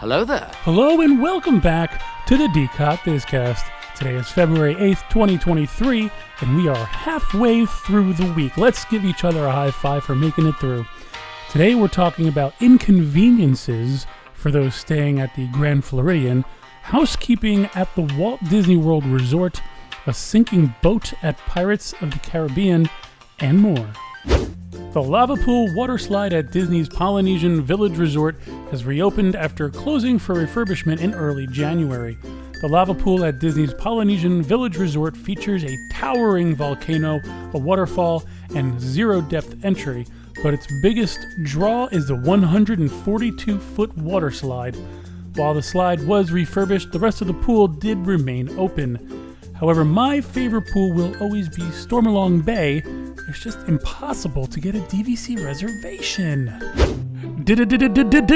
Hello there. Hello and welcome back to the D-COT disCast. Today is February 8th, 2023, and we are halfway through the week. Let's give each other a high five for making it through. Today we're talking about inconveniences for those staying at the Grand Floridian, housekeeping at the Walt Disney World Resort, a sinking boat at Pirates of the Caribbean, and more. The lava pool water slide at Disney's Polynesian Village Resort has reopened after closing for refurbishment in early January. The lava pool at Disney's Polynesian Village Resort features a towering volcano, a waterfall, and zero-depth entry, but its biggest draw is the 142-foot water slide. While the slide was refurbished, the rest of the pool did remain open. However, my favorite pool will always be Stormalong Bay. It's just impossible to get a DVC reservation.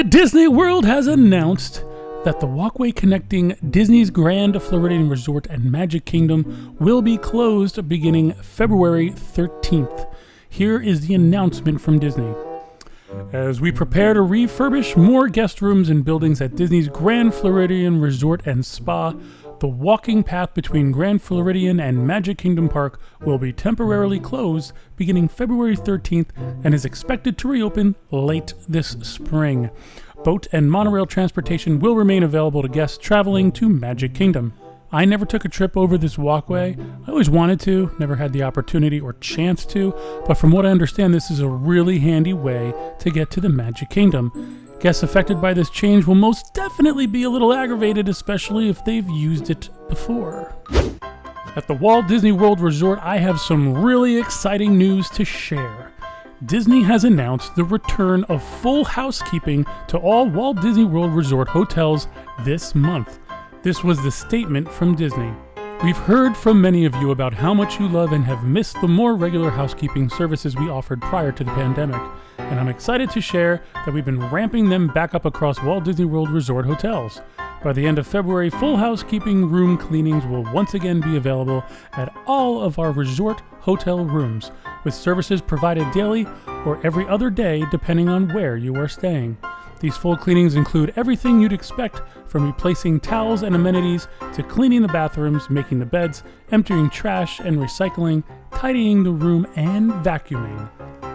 Disney World has announced that the walkway connecting Disney's Grand Floridian Resort and Magic Kingdom will be closed beginning February 13th. Here is the announcement from Disney. As we prepare to refurbish more guest rooms and buildings at Disney's Grand Floridian Resort and Spa, the walking path between Grand Floridian and Magic Kingdom Park will be temporarily closed beginning February 13th and is expected to reopen late this spring. Boat and monorail transportation will remain available to guests traveling to Magic Kingdom. I never took a trip over this walkway. I always wanted to, never had the opportunity or chance to, but from what I understand, this is a really handy way to get to the Magic Kingdom. Guests affected by this change will most definitely be a little aggravated, especially if they've used it before. At the Walt Disney World Resort, I have some really exciting news to share. Disney has announced the return of full housekeeping to all Walt Disney World Resort hotels this month. This was the statement from Disney. We've heard from many of you about how much you love and have missed the more regular housekeeping services we offered prior to the pandemic, and I'm excited to share that we've been ramping them back up across Walt Disney World Resort hotels. By the end of February, full housekeeping room cleanings will once again be available at all of our resort hotel rooms, with services provided daily or every other day depending on where you are staying. These full cleanings include everything you'd expect, from replacing towels and amenities to cleaning the bathrooms, making the beds, emptying trash and recycling, tidying the room, and vacuuming.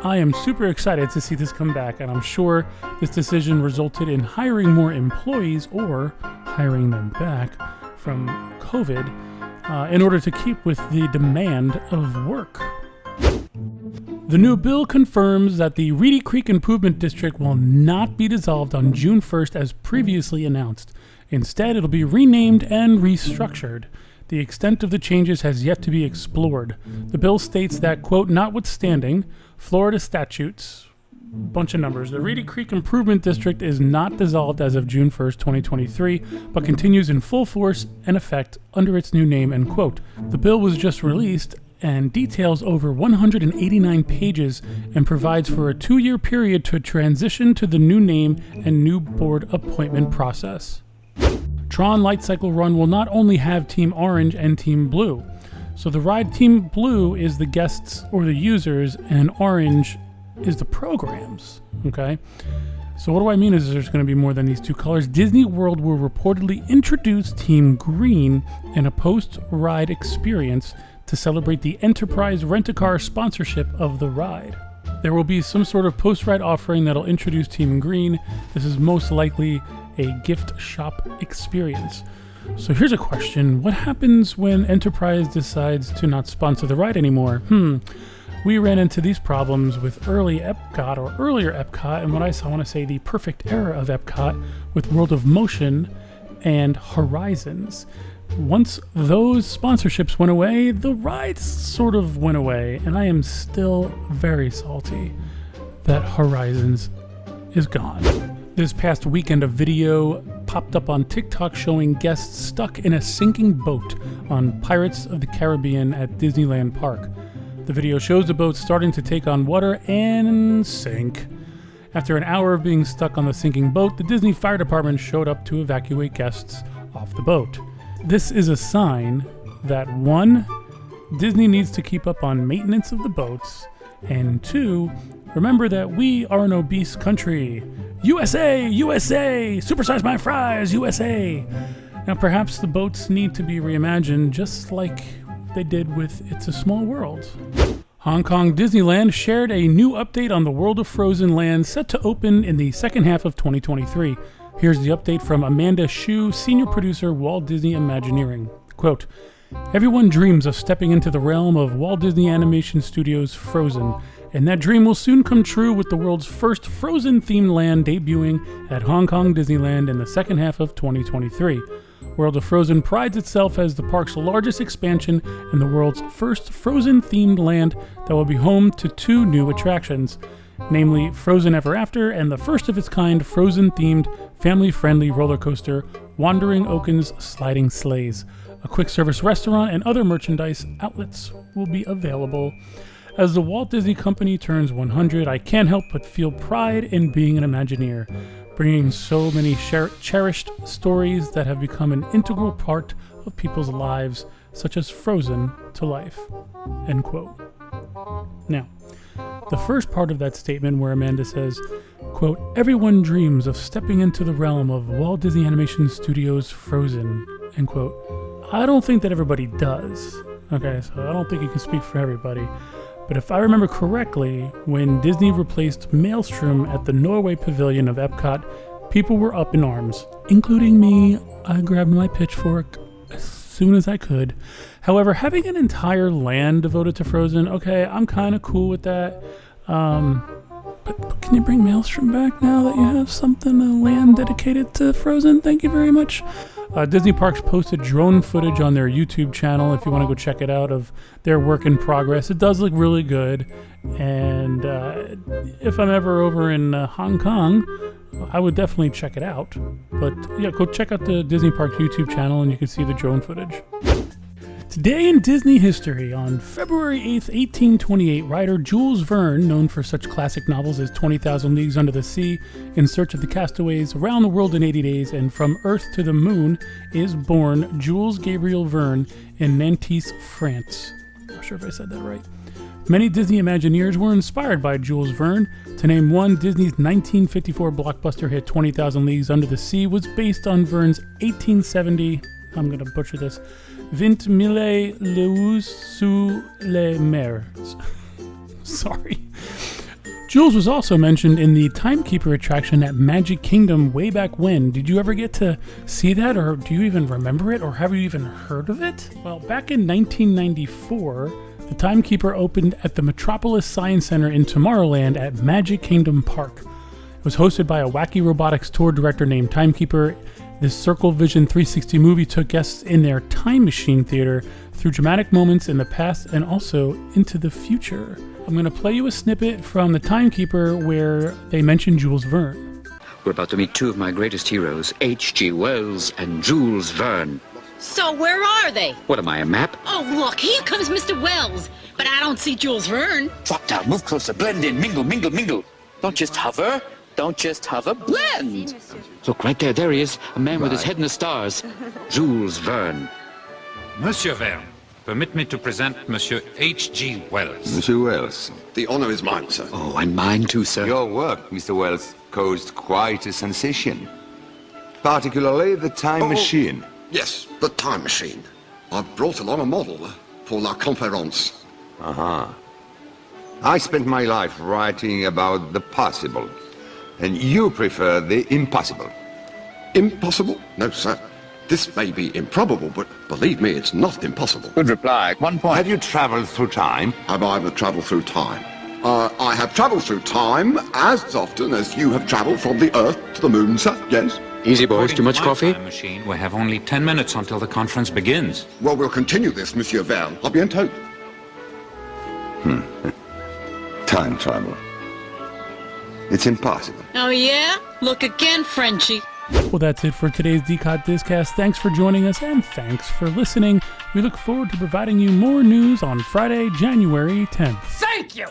I am super excited to see this come back, and I'm sure this decision resulted in hiring more employees or hiring them back from COVID in order to keep with the demand of work. The new bill confirms that the Reedy Creek Improvement District will not be dissolved on June 1st as previously announced. Instead, it'll be renamed and restructured. The extent of the changes has yet to be explored. The bill states that, quote, notwithstanding Florida statutes, bunch of numbers, the Reedy Creek Improvement District is not dissolved as of June 1st, 2023, but continues in full force and effect under its new name, end quote. The bill was just released and details over 189 pages and provides for a 2-year period to transition to the new name and new board appointment process. Tron Light Cycle Run will not only have Team Orange and Team Blue. So the ride Team Blue is the guests or the users, and Orange is the programs, okay? So what do I mean is there's going to be more than these two colors. Disney World will reportedly introduce Team Green in a post-ride experience to celebrate the Enterprise Rent-A-Car sponsorship of the ride. There will be some sort of post-ride offering that'll introduce Team Green. This is most likely a gift shop experience. So here's a question. What happens when Enterprise decides to not sponsor the ride anymore? We ran into these problems with early Epcot or earlier Epcot, and what I want to say the perfect era of Epcot with World of Motion and Horizons. Once those sponsorships went away, the rides sort of went away, and I am still very salty that Horizons is gone. This past weekend, a video popped up on TikTok showing guests stuck in a sinking boat on Pirates of the Caribbean at Disneyland Park. The video shows the boat starting to take on water and sink. After an hour of being stuck on the sinking boat, the Disney Fire Department showed up to evacuate guests off the boat. This is a sign that 1, Disney needs to keep up on maintenance of the boats, and 2, Remember that we are an obese country. USA! USA! Supersize my fries! USA! Now perhaps the boats need to be reimagined just like they did with It's a Small World. Hong Kong Disneyland shared a new update on the World of Frozen land set to open in the second half of 2023. Here's the update from Amanda Hsu, senior producer, Walt Disney Imagineering. Quote, "Everyone dreams of stepping into the realm of Walt Disney Animation Studios' Frozen, and that dream will soon come true with the world's first Frozen-themed land debuting at Hong Kong Disneyland in the second half of 2023. World of Frozen prides itself as the park's largest expansion and the world's first Frozen-themed land that will be home to 2 new attractions, namely Frozen Ever After and the first-of-its-kind Frozen-themed, family-friendly roller coaster, Wandering Oaken's Sliding Sleighs. A quick-service restaurant and other merchandise outlets will be available. As the Walt Disney Company turns 100, I can't help but feel pride in being an Imagineer, bringing so many cherished stories that have become an integral part of people's lives, such as Frozen, to life." End quote. Now, the first part of that statement where Amanda says, quote, "Everyone dreams of stepping into the realm of Walt Disney Animation Studios' Frozen," end quote. I don't think that everybody does. Okay, so I don't think you can speak for everybody. But if I remember correctly, when Disney replaced Maelstrom at the Norway Pavilion of Epcot, people were up in arms, including me. I grabbed my pitchfork as soon as I could. However, having an entire land devoted to Frozen, okay, I'm kind of cool with that. But can you bring Maelstrom back now that you have something, a land dedicated to Frozen? Thank you very much. Disney Parks posted drone footage on their YouTube channel if you want to go check it out of their work in progress. It does look really good. And if I'm ever over in Hong Kong, I would definitely check it out. But yeah, go check out the Disney Parks YouTube channel and you can see the drone footage. Today in Disney history, on February 8th, 1828, writer Jules Verne, known for such classic novels as 20,000 Leagues Under the Sea, In Search of the Castaways, Around the World in 80 Days, and From Earth to the Moon, is born Jules Gabriel Verne in Nantes, France. Not sure if I said that right. Many Disney Imagineers were inspired by Jules Verne. To name one, Disney's 1954 blockbuster hit 20,000 Leagues Under the Sea was based on Verne's 1870, I'm going to butcher this, 20 mille lieues sous les mers. Sorry. Jules was also mentioned in the Timekeeper attraction at Magic Kingdom way back when. Did you ever get to see that, or do you even remember it, or have you even heard of it? Well, back in 1994, the Timekeeper opened at the Metropolis Science Center in Tomorrowland at Magic Kingdom Park. It was hosted by a wacky robotics tour director named Timekeeper. This Circle Vision 360 movie took guests in their time machine theater through dramatic moments in the past and also into the future. I'm going to play you a snippet from The Timekeeper where they mention Jules Verne. We're about to meet 2 of my greatest heroes, H.G. Wells and Jules Verne. So where are they? What am I, a map? Oh, look, here comes Mr. Wells. But I don't see Jules Verne. Drop down, move closer, blend in, mingle, mingle, mingle. Don't just hover, blend. Look, right there he is, a man with his head in the stars. Jules Verne. Monsieur Verne, permit me to present Monsieur H.G. Wells. Monsieur Wells. The honor is mine, sir. Oh, and mine too, sir. Your work, Mr. Wells, caused quite a sensation. Particularly the time machine. Yes, the time machine. I've brought along a model for La Conférence. I spent my life writing about the possible, and you prefer the impossible. Impossible? No, sir. This may be improbable, but believe me, it's not impossible. Good reply. 1 point. Have you traveled through time? Have I ever traveled through time? I have traveled through time as often as you have traveled from the Earth to the Moon, sir. Yes. Easy, boys. Too much coffee? Time machine, we have only 10 minutes until the conference begins. Well, we'll continue this, Monsieur Verne. À bientôt. Time travel. It's impossible. Oh, yeah? Look again, Frenchie. Well, that's it for today's D-COT disCast. Thanks for joining us, and thanks for listening. We look forward to providing you more news on Friday, January 10th. Thank you!